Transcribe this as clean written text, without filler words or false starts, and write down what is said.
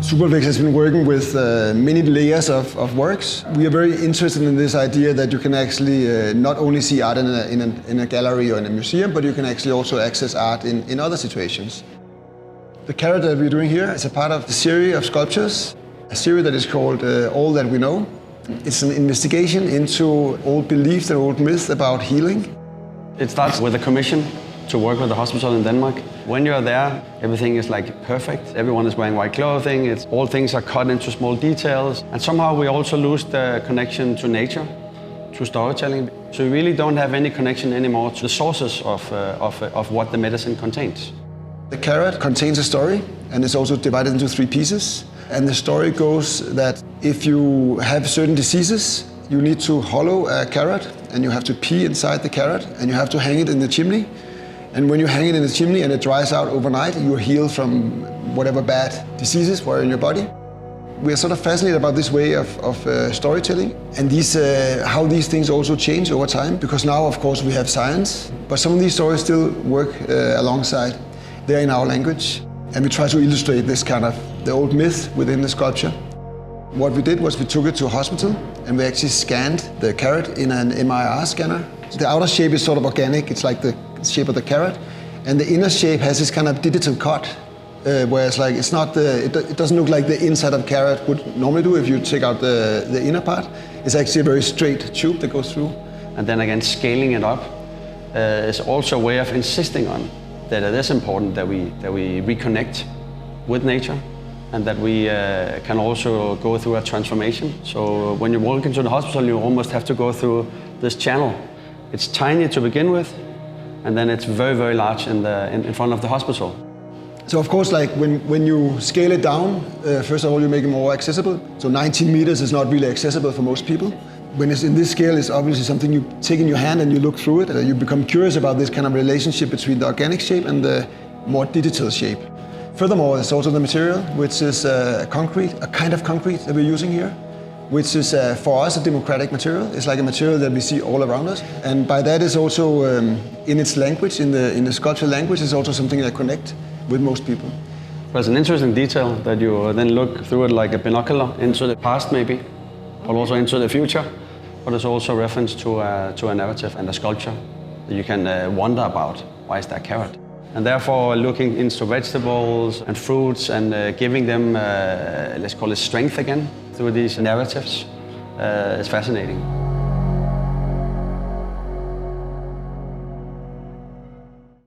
SUPERFLEX has been working with many layers of works. We are very interested in this idea that you can actually not only see art in a gallery or in a museum, but you can actually also access art in other situations. The carrot that we're doing here is a part of the series of sculptures, a series that is called All That We Know. It's an investigation into old beliefs and old myths about healing. It starts with a commission to work with the hospital in Denmark. When you're there, everything is like perfect. Everyone is wearing white clothing. All things are cut into small details. And somehow we also lose the connection to nature, to storytelling. So we really don't have any connection anymore to the sources of what the medicine contains. The carrot contains a story, and it's also divided into 3 pieces. And the story goes that if you have certain diseases, you need to hollow a carrot, and you have to pee inside the carrot, and you have to hang it in the chimney. And when you hang it in the chimney and it dries out overnight, you are healed from whatever bad diseases were in your body. We are sort of fascinated about this way of storytelling and how these things also change over time, because now, of course, we have science, but some of these stories still work alongside. They're in our language, and we try to illustrate this kind of the old myth within the sculpture. What we did was we took it to a hospital, and we actually scanned the carrot in an MRI scanner. The outer shape is sort of organic, it's like the shape of the carrot, and the inner shape has this kind of digital cut, where it's like it doesn't look like the inside of carrot would normally do if you take out the inner part. It's actually a very straight tube that goes through. And then again, scaling it up is also a way of insisting on that it is important that we reconnect with nature, and that we can also go through a transformation. So when you walk into the hospital, you almost have to go through this channel. It's tiny to begin with, and then it's very, very large in front of the hospital. So of course, like when you scale it down, first of all, you make it more accessible. So 19 meters is not really accessible for most people. When it's in this scale, it's obviously something you take in your hand and you look through it. You become curious about this kind of relationship between the organic shape and the more digital shape. Furthermore, there's also the material, which is concrete, a kind of concrete that we're using here, which is for us a democratic material. It's like a material that we see all around us. And by that is also, in its language, in the sculpture language, is also something that connects with most people. There's an interesting detail that you then look through it like a binocular into the past maybe, but also into the future. But it's also a reference to a narrative and a sculpture that you can wonder about. Why is that carrot? And therefore looking into vegetables and fruits and giving them, let's call it strength again, through these narratives is fascinating.